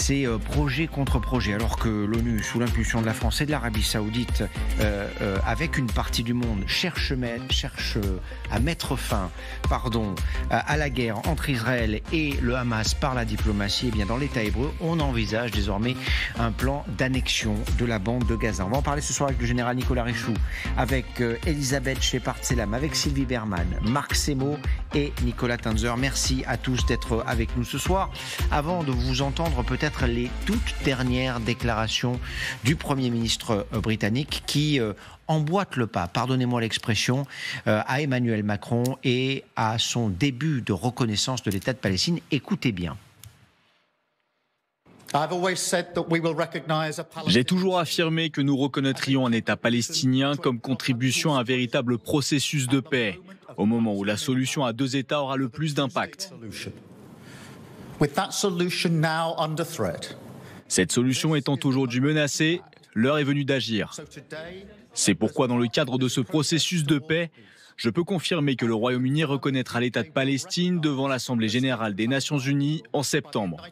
c'est projet contre projet, alors que l'ONU, sous l'impulsion de la France et de l'Arabie Saoudite, avec une partie du monde, cherche à mettre fin à la guerre entre Israël et le Hamas par la diplomatie. Et bien dans l'État hébreu, on envisage désormais un plan d'annexion de la bande de Gaza. On va en parler ce soir avec le général Nicolas Richoux, avec Elisabeth Shepard-Selam, avec Sylvie Berman, Marc Semo et Nicolas Tanzer. Merci à tous d'être avec nous ce soir. Avant de vous entendre peut-être les toutes dernières déclarations du Premier ministre britannique qui emboîte le pas, pardonnez-moi l'expression, à Emmanuel Macron et à son début de reconnaissance de l'État de Palestine. Écoutez bien. J'ai toujours affirmé que nous reconnaîtrions un État palestinien comme contribution à un véritable processus de paix, au moment où la solution à 2 États aura le plus d'impact. Cette solution étant aujourd'hui menacée, l'heure est venue d'agir. C'est pourquoi, dans le cadre de ce processus de paix, je peux confirmer que le Royaume-Uni reconnaîtra l'État de Palestine devant l'Assemblée générale des Nations unies en septembre.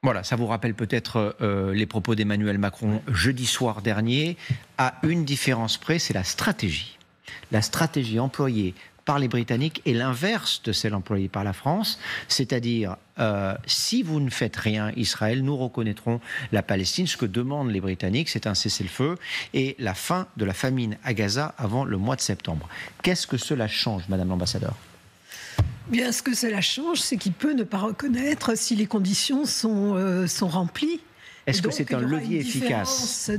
Voilà, ça vous rappelle peut-être les propos d'Emmanuel Macron jeudi soir dernier. À une différence près, c'est la stratégie. La stratégie employée par les Britanniques est l'inverse de celle employée par la France, c'est-à-dire si vous ne faites rien, Israël, nous reconnaîtrons la Palestine. Ce que demandent les Britanniques, c'est un cessez-le-feu et la fin de la famine à Gaza avant le mois de septembre. Qu'est-ce que cela change, Madame l'ambassadeur ? Bien, ce que cela change, c'est qu'il peut ne pas reconnaître si les conditions sont remplies. Est-ce que c'est un levier efficace ?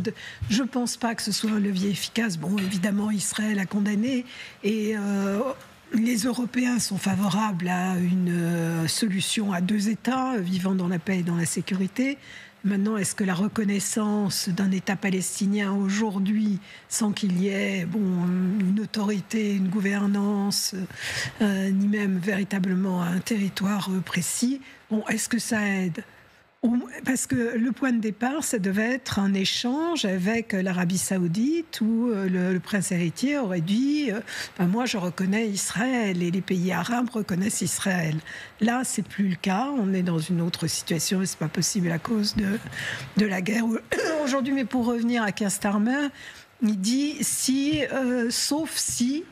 Je ne pense pas que ce soit un levier efficace. Bon, évidemment, Israël a condamné et les Européens sont favorables à une solution à 2 États, vivant dans la paix et dans la sécurité. Maintenant, est-ce que la reconnaissance d'un État palestinien aujourd'hui, sans qu'il y ait une autorité, une gouvernance, ni même véritablement un territoire précis, est-ce que ça aide ? Parce que le point de départ, ça devait être un échange avec l'Arabie Saoudite où le prince héritier aurait dit moi je reconnais Israël et les pays arabes reconnaissent Israël. Là, c'est plus le cas. On est dans une autre situation et c'est pas possible à cause de la guerre aujourd'hui. Mais pour revenir à Keir Starmer, il dit sauf si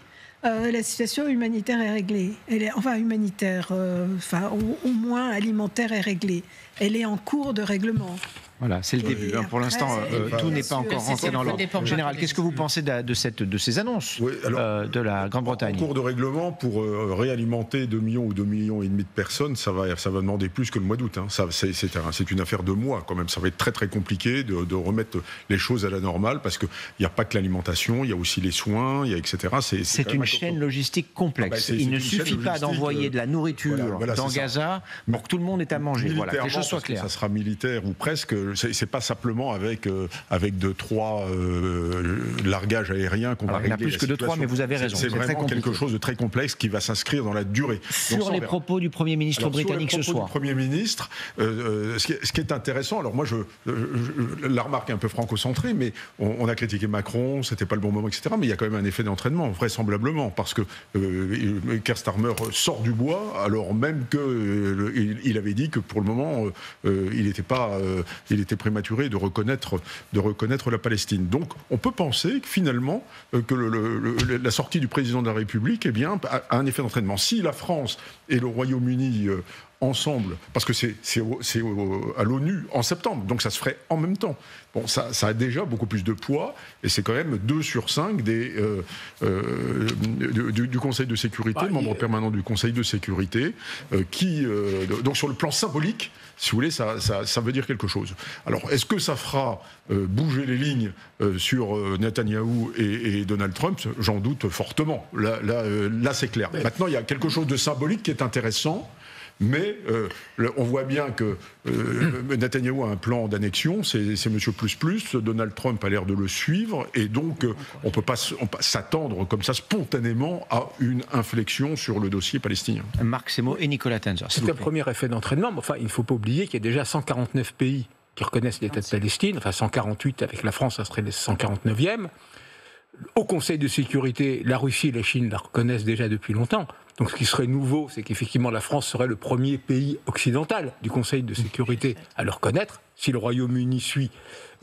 la situation humanitaire est réglée. Humanitaire, au moins alimentaire est réglée. Elle est en cours de règlement. Voilà, c'est le début. Pour l'instant, tout n'est pas encore rentré dans l'ordre. Général, qu'est-ce que vous pensez de ces annonces de la Grande-Bretagne ? En cours de règlement, pour réalimenter 2 millions ou 2,5 millions de personnes, ça va demander plus que le mois d'août. C'est une affaire de mois quand même. Ça va être très très compliqué de remettre les choses à la normale parce qu'il n'y a pas que l'alimentation, il y a aussi les soins, etc. C'est une chaîne logistique complexe. Il ne suffit pas d'envoyer de la nourriture dans Gaza pour que tout le monde ait à manger. Voilà, que les choses soient claires. Ça sera militaire ou presque. C'est pas simplement avec 2-3 largages aériens qu'on va régler. Il y en a plus que 2-3, mais vous avez raison. C'est vraiment quelque chose de très complexe qui va s'inscrire dans la durée. Sur les propos du Premier ministre britannique ce soir. Sur les propos du Premier ministre, ce qui est intéressant, alors moi je la remarque est un peu franco-centrée, mais on a critiqué Macron, c'était pas le bon moment, etc. Mais il y a quand même un effet d'entraînement, vraisemblablement, parce que Keir Starmer sort du bois, alors même qu'il avait dit que pour le moment, il était prématuré de reconnaître la Palestine. Donc on peut penser que finalement que la sortie du président de la République a un effet d'entraînement. Si la France et le Royaume-Uni ensemble, parce que c'est à l'ONU en septembre, donc ça se ferait en même temps. Bon, ça a déjà beaucoup plus de poids, et c'est quand même 2 sur 5 du Conseil de sécurité, membres permanents du Conseil de sécurité, donc sur le plan symbolique, si vous voulez, ça veut dire quelque chose. Alors, est-ce que ça fera bouger les lignes sur Netanyahou et Donald Trump ? J'en doute fortement. Là, c'est clair. Maintenant, il y a quelque chose de symbolique qui est intéressant. Mais on voit bien que Netanyahou a un plan d'annexion, c'est Monsieur Plus, Donald Trump a l'air de le suivre, et donc on peut pas s'attendre comme ça spontanément à une inflexion sur le dossier palestinien. Marc Semo et Nicolas Tanzer. C'est un premier effet d'entraînement, mais il ne faut pas oublier qu'il y a déjà 149 pays qui reconnaissent l'État de Palestine, 148 avec la France, ça serait le 149e. Au Conseil de sécurité, la Russie et la Chine la reconnaissent déjà depuis longtemps. Donc ce qui serait nouveau, c'est qu'effectivement la France serait le premier pays occidental du Conseil de sécurité à le reconnaître. Si le Royaume-Uni suit,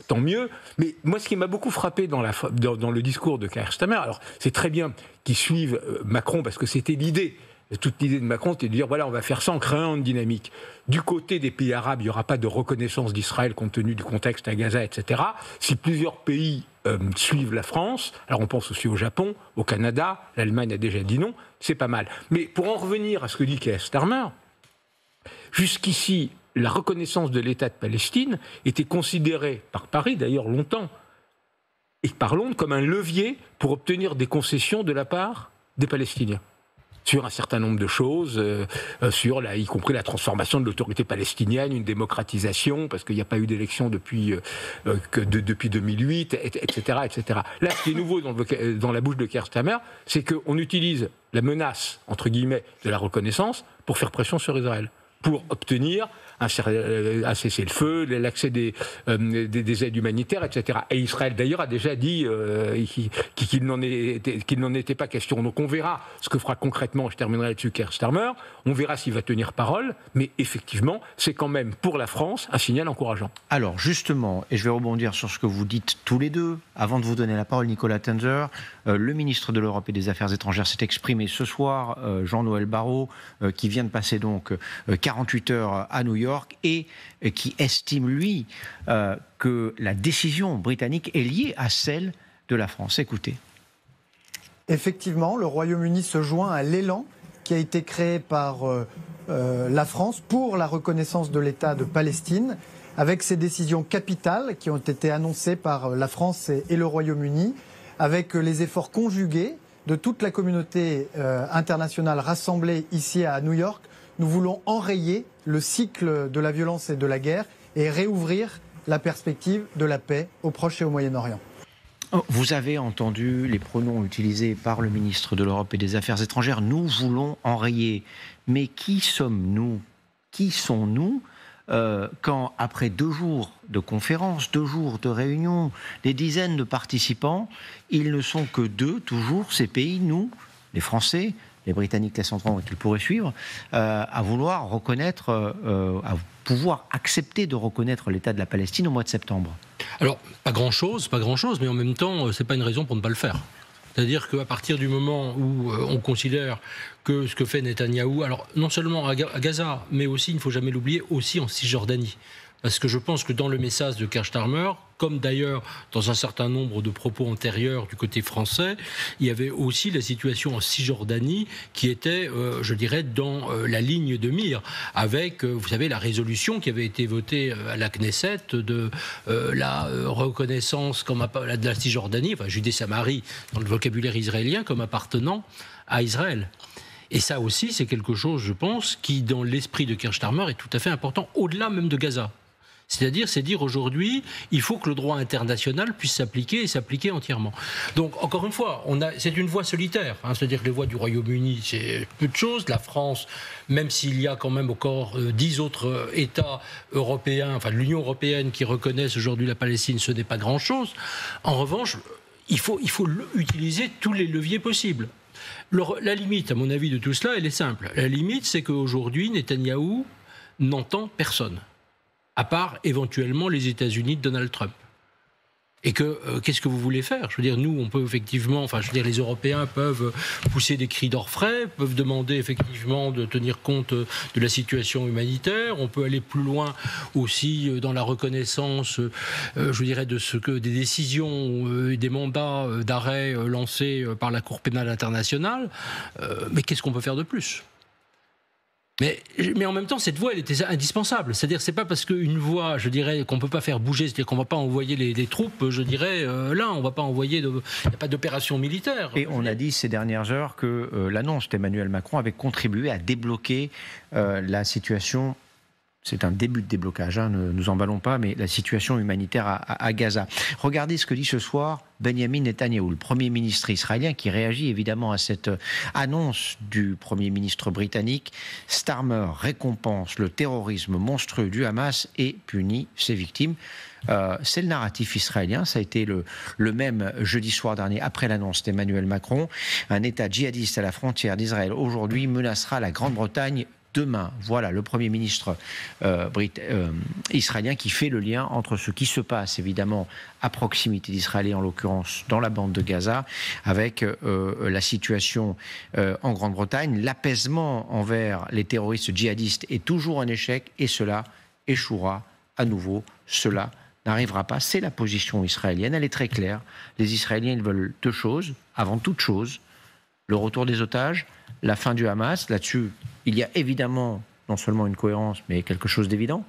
tant mieux. Mais moi, ce qui m'a beaucoup frappé dans le discours de Keir Starmer, alors c'est très bien qu'ils suivent Macron, parce que c'était l'idée. Toute l'idée de Macron, c'était de dire, voilà, on va faire ça en créant une dynamique. Du côté des pays arabes, il n'y aura pas de reconnaissance d'Israël compte tenu du contexte à Gaza, etc. Si plusieurs pays suivent la France, alors on pense aussi au Japon, au Canada, l'Allemagne a déjà dit non, c'est pas mal. Mais pour en revenir à ce que dit Keir Starmer, jusqu'ici, la reconnaissance de l'État de Palestine était considérée, par Paris d'ailleurs longtemps, et par Londres, comme un levier pour obtenir des concessions de la part des Palestiniens. Sur un certain nombre de choses, y compris la transformation de l'autorité palestinienne, une démocratisation, parce qu'il n'y a pas eu d'élection depuis 2008, etc., etc. Là, ce qui est nouveau dans la bouche de Keir Starmer, c'est qu'on utilise la menace, entre guillemets, de la reconnaissance pour faire pression sur Israël, pour obtenir un cessez-le-feu, l'accès des aides humanitaires, etc. Et Israël, d'ailleurs, a déjà dit qu'il n'en était pas question. Donc on verra ce que fera concrètement, je terminerai là-dessus, Keir Starmer, on verra s'il va tenir parole, mais effectivement, c'est quand même, pour la France, un signal encourageant. Alors, justement, et je vais rebondir sur ce que vous dites tous les deux, avant de vous donner la parole, Nicolas Tenzer, le ministre de l'Europe et des Affaires étrangères s'est exprimé ce soir, Jean-Noël Barrot, qui vient de passer donc 48 heures à New York, et qui estime, lui, que la décision britannique est liée à celle de la France. Écoutez. Effectivement, le Royaume-Uni se joint à l'élan qui a été créé par la France pour la reconnaissance de l'État de Palestine, avec ces décisions capitales qui ont été annoncées par la France et le Royaume-Uni, avec les efforts conjugués de toute la communauté internationale rassemblée ici à New York. Nous voulons enrayer le cycle de la violence et de la guerre et réouvrir la perspective de la paix au Proche et au Moyen-Orient. Vous avez entendu les pronoms utilisés par le ministre de l'Europe et des Affaires étrangères. Nous voulons enrayer. Mais qui sommes-nous? Qui sont-nous quand, après 2 jours de conférences, 2 jours de réunions, des dizaines de participants, ils ne sont que 2, toujours, ces pays, nous, les Français, les Britanniques, les Centraux, qu'ils pourraient suivre, à vouloir reconnaître, à pouvoir accepter de reconnaître l'État de la Palestine au mois de septembre? Alors, pas grand-chose, mais en même temps, c'est pas une raison pour ne pas le faire. C'est-à-dire qu'à partir du moment où on considère que ce que fait Netanyahou, alors non seulement à Gaza, mais aussi, il ne faut jamais l'oublier, aussi en Cisjordanie. Parce que je pense que dans le message de Keir Starmer, comme d'ailleurs dans un certain nombre de propos antérieurs du côté français, il y avait aussi la situation en Cisjordanie qui était, je dirais, dans la ligne de mire, avec, vous savez, la résolution qui avait été votée à la Knesset de la reconnaissance de la Cisjordanie, enfin Judée-Samarie dans le vocabulaire israélien, comme appartenant à Israël. Et ça aussi, c'est quelque chose, je pense, qui, dans l'esprit de Keir Starmer, est tout à fait important, au-delà même de Gaza. C'est-à-dire, c'est dire aujourd'hui, il faut que le droit international puisse s'appliquer et s'appliquer entièrement. Donc, encore une fois, c'est une voie solitaire. C'est-à-dire que les voies du Royaume-Uni, c'est peu de choses. La France, même s'il y a quand même encore 10 autres États européens, enfin l'Union européenne qui reconnaissent aujourd'hui la Palestine, ce n'est pas grand-chose. En revanche, il faut utiliser tous les leviers possibles. La limite, à mon avis, de tout cela, elle est simple. La limite, c'est qu'aujourd'hui, Netanyahou n'entend personne, à part éventuellement les États-Unis de Donald Trump. Et qu'est-ce que vous voulez faire? Je veux dire, nous, on peut effectivement, les Européens peuvent pousser des cris d'orfraie, peuvent demander effectivement de tenir compte de la situation humanitaire. On peut aller plus loin aussi dans la reconnaissance, je dirais, des décisions, des mandats d'arrêt lancés par la Cour pénale internationale. Mais qu'est-ce qu'on peut faire de plus? Mais en même temps, cette voie, elle était indispensable. C'est-à-dire, c'est pas parce qu'une voie, je dirais, qu'on peut pas faire bouger, c'est-à-dire qu'on va pas envoyer les troupes, je dirais, là, on va pas envoyer, il n'y a pas d'opération militaire. Et on a dit ces dernières heures que l'annonce d'Emmanuel Macron avait contribué à débloquer la situation c'est un début de déblocage, hein, ne nous emballons pas, mais la situation humanitaire à Gaza. Regardez ce que dit ce soir Benjamin Netanyahou, le Premier ministre israélien, qui réagit évidemment à cette annonce du Premier ministre britannique. Starmer récompense le terrorisme monstrueux du Hamas et punit ses victimes. C'est le narratif israélien, ça a été le même jeudi soir dernier, après l'annonce d'Emmanuel Macron. Un État djihadiste à la frontière d'Israël aujourd'hui menacera la Grande-Bretagne demain. Voilà le Premier ministre israélien qui fait le lien entre ce qui se passe évidemment à proximité d'Israël et en l'occurrence dans la bande de Gaza avec la situation en Grande-Bretagne. L'apaisement envers les terroristes djihadistes est toujours un échec et cela échouera à nouveau. Cela n'arrivera pas. C'est la position israélienne. Elle est très claire. Les Israéliens, ils veulent deux choses. Avant toute chose, le retour des otages, la fin du Hamas. Là-dessus, il y a évidemment non seulement une cohérence, mais quelque chose d'évident.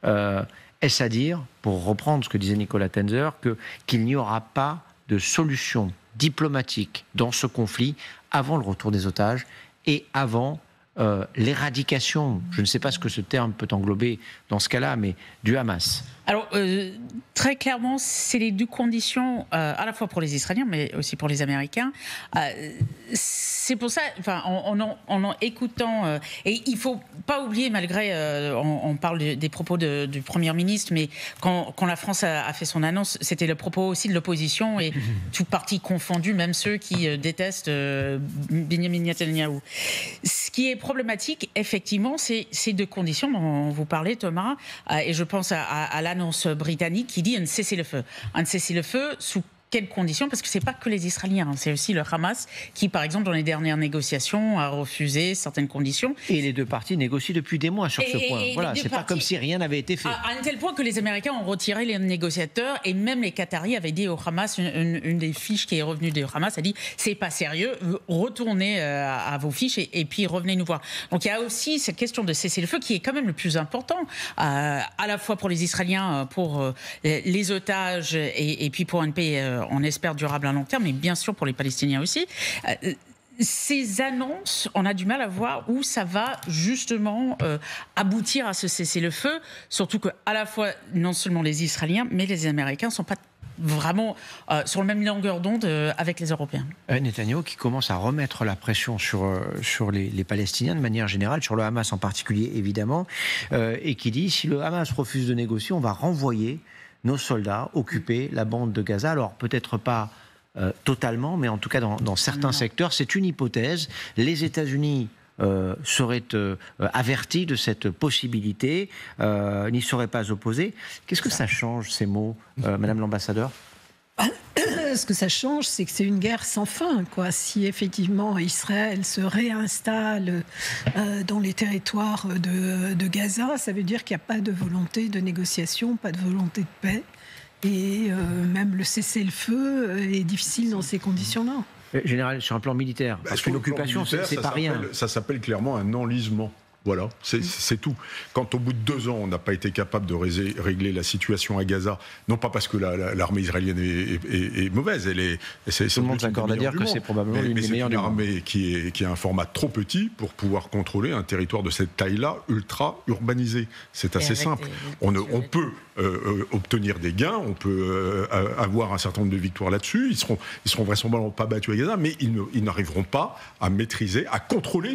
Est-ce à dire, pour reprendre ce que disait Nicolas Tenzer, qu'il n'y aura pas de solution diplomatique dans ce conflit avant le retour des otages et avant l'éradication, je ne sais pas ce que ce terme peut englober dans ce cas-là, mais du Hamas? Alors, très clairement, c'est les deux conditions, à la fois pour les Israéliens, mais aussi pour les Américains. C'est pour ça, enfin, en écoutant, et il ne faut pas oublier, malgré, on parle des propos du Premier ministre, mais quand la France a fait son annonce, c'était le propos aussi de l'opposition, et tout parti confondu, même ceux qui détestent Benjamin Netanyahou. Ce qui est problématique, effectivement, c'est ces deux conditions dont vous parlez, Thomas, et je pense à l'annonce britannique qui dit un cessez-le-feu. Un cessez-le-feu sous quelles conditions? Parce que c'est pas que les Israéliens, hein, c'est aussi le Hamas qui, par exemple, dans les dernières négociations, a refusé certaines conditions. Et les deux parties négocient depuis des mois sur ce point. Voilà, c'est pas comme si rien n'avait été fait. À un tel point que les Américains ont retiré les négociateurs et même les Qataris avaient dit au Hamas, une des fiches qui est revenue du Hamas a dit c'est pas sérieux, retournez à vos fiches et puis revenez nous voir. Donc il y a aussi cette question de cessez-le-feu qui est quand même le plus important, à la fois pour les Israéliens, pour les otages et puis pour une paix on espère durable à long terme, mais bien sûr pour les Palestiniens aussi. Ces annonces, on a du mal à voir où ça va justement aboutir à ce cessez-le-feu, surtout qu'à la fois, non seulement les Israéliens, mais les Américains ne sont pas vraiment sur la même longueur d'onde avec les Européens. Netanyahou qui commence à remettre la pression sur les Palestiniens de manière générale, sur le Hamas en particulier évidemment, et qui dit si le Hamas refuse de négocier, on va renvoyer nos soldats occuper la bande de Gaza. Alors peut-être pas totalement, mais en tout cas dans certains secteurs. C'est une hypothèse. Les États-Unis seraient avertis de cette possibilité, n'y seraient pas opposés. Qu'est-ce que ça change, ces mots, Madame l'ambassadeur? Ce que ça change, c'est que c'est une guerre sans fin, quoi. Si effectivement Israël se réinstalle dans les territoires de Gaza, ça veut dire qu'il n'y a pas de volonté de négociation, pas de volonté de paix. Et même le cessez-le-feu est difficile dans ces conditions-là. Général, sur un plan militaire, parce qu'une occupation, c'est pas rien. Ça s'appelle clairement un enlisement. Voilà, c'est tout. Quand au bout de 2 ans, on n'a pas été capable de régler la situation à Gaza, non pas parce que l'armée israélienne est mauvaise, tout le monde s'accorde à dire que c'est probablement l'une des meilleures du monde. Mais c'est une armée qui a un format trop petit pour pouvoir contrôler un territoire de cette taille-là, ultra urbanisé. C'est assez simple. On peut obtenir des gains, on peut avoir un certain nombre de victoires là-dessus. Ils seront vraisemblablement pas battus à Gaza, mais ils n'arriveront pas à maîtriser, à contrôler,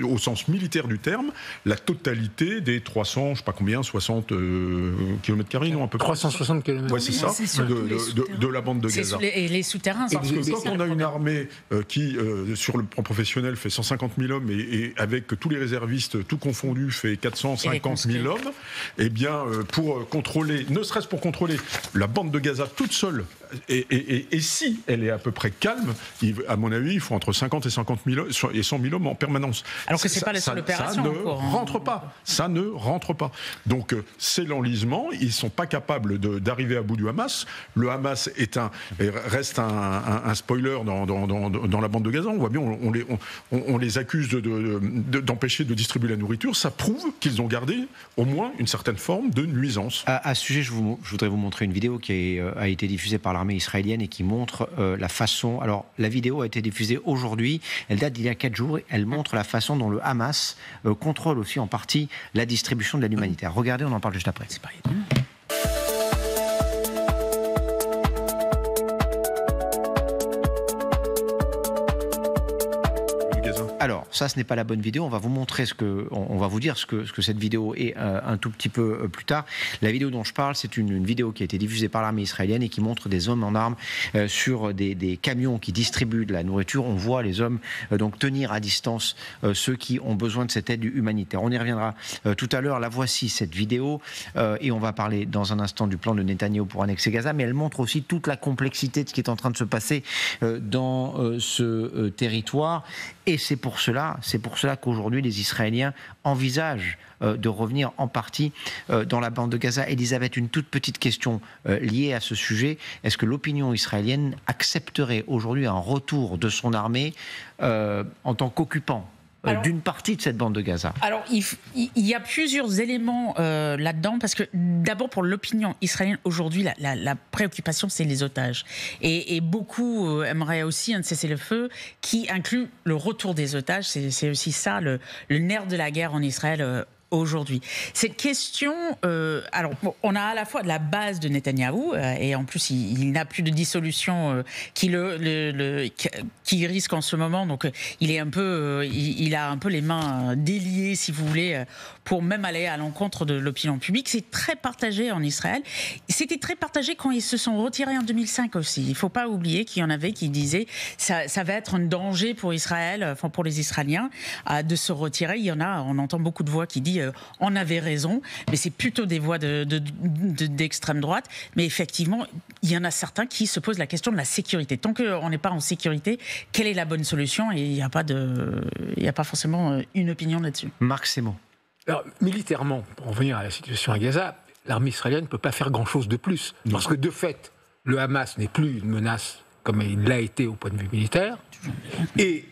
au sens militaire du terme, la totalité des 300, je sais pas combien, 60 km², non, à peu près 360 km. Ouais, c'est ça, de la bande de Gaza. Et les souterrains. Parce que quand on a une armée qui, sur le plan professionnel, fait 150 000 hommes et avec tous les réservistes, tout confondu, fait 450 000 hommes, eh bien, pour contrôler, ne serait-ce pour contrôler la bande de Gaza toute seule, et si elle est à peu près calme, à mon avis, il faut entre 50 et 100 000 hommes en permanence. Alors que c'est pas la seule opération. Ça ne rentre pas. Donc c'est l'enlisement. Ils sont pas capables d'arriver à bout du Hamas. Le Hamas reste un spoiler dans la bande de Gaza. On voit bien, on les accuse d'empêcher de distribuer la nourriture. Ça prouve qu'ils ont gardé au moins une certaine forme de nuisance. À ce sujet, je voudrais vous montrer une vidéo qui a été diffusée par l'armée israélienne et qui montre la façon... Alors, la vidéo a été diffusée aujourd'hui, elle date d'il y a 4 jours, elle montre la façon dont le Hamas contrôle aussi en partie la distribution de l'aide humanitaire. Regardez, on en parle juste après. C'est pas étonnant. Alors, ça, ce n'est pas la bonne vidéo. On va vous montrer on va vous dire ce que cette vidéo est un tout petit peu plus tard. La vidéo dont je parle, c'est une vidéo qui a été diffusée par l'armée israélienne et qui montre des hommes en armes sur des camions qui distribuent de la nourriture. On voit les hommes donc tenir à distance ceux qui ont besoin de cette aide humanitaire. On y reviendra tout à l'heure. La voici, cette vidéo, et on va parler dans un instant du plan de Netanyahou pour annexer Gaza, mais elle montre aussi toute la complexité de ce qui est en train de se passer dans ce territoire. Et c'est pour cela qu'aujourd'hui les Israéliens envisagent de revenir en partie dans la bande de Gaza. Elisabeth, une toute petite question liée à ce sujet. Est-ce que l'opinion israélienne accepterait aujourd'hui un retour de son armée en tant qu'occupant d'une partie de cette bande de Gaza? Alors, il y a plusieurs éléments là-dedans, parce que d'abord, pour l'opinion israélienne, aujourd'hui, la préoccupation, c'est les otages. Et beaucoup aimeraient aussi un cessez-le-feu qui inclut le retour des otages. C'est aussi ça, le nerf de la guerre en Israël aujourd'hui. Cette question, alors on a à la fois de la base de Netanyahou, et en plus il n'a plus de dissolution qui risque en ce moment, donc il a un peu les mains déliées, si vous voulez, pour même aller à l'encontre de l'opinion publique. C'est très partagé en Israël. C'était très partagé quand ils se sont retirés en 2005 aussi. Il ne faut pas oublier qu'il y en avait qui disaient ça va être un danger pour Israël, enfin pour les Israéliens, de se retirer. On entend beaucoup de voix qui disent on avait raison, mais c'est plutôt des voix d'extrême droite. Mais effectivement, il y en a certains qui se posent la question de la sécurité. Tant qu'on n'est pas en sécurité, quelle est la bonne solution? Et il n'y a pas forcément une opinion là-dessus. Marc Semo. Alors, militairement, pour en revenir à la situation à Gaza, l'armée israélienne ne peut pas faire grand-chose de plus. Parce que de fait, le Hamas n'est plus une menace comme il l'a été au point de vue militaire. Et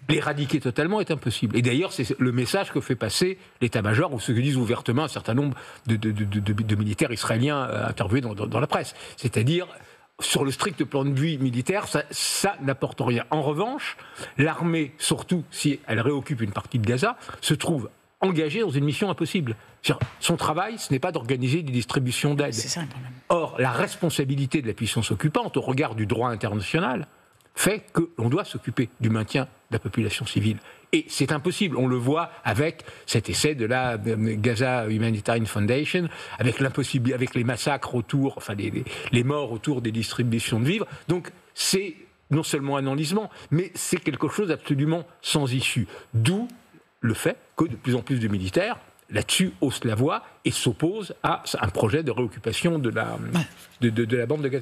l'éradiquer totalement est impossible. Et d'ailleurs, c'est le message que fait passer l'état-major, ou ce que disent ouvertement un certain nombre de militaires israéliens interviewés dans la presse. C'est-à-dire, sur le strict plan de vue militaire, ça n'apporte rien. En revanche, l'armée, surtout si elle réoccupe une partie de Gaza, se trouve engagée dans une mission impossible. Son travail, ce n'est pas d'organiser des distributions d'aide. C'est ça le problème. Or, la responsabilité de la puissance occupante, au regard du droit international, fait que l'on doit s'occuper du maintien de la population civile. Et c'est impossible. On le voit avec cet essai de la Gaza Humanitarian Foundation, avec les massacres autour, enfin les morts autour des distributions de vivres. Donc c'est non seulement un enlisement, mais c'est quelque chose d'absolument sans issue. D'où le fait que de plus en plus de militaires là-dessus haussent la voix et s'opposent à un projet de réoccupation de la bande de Gaza.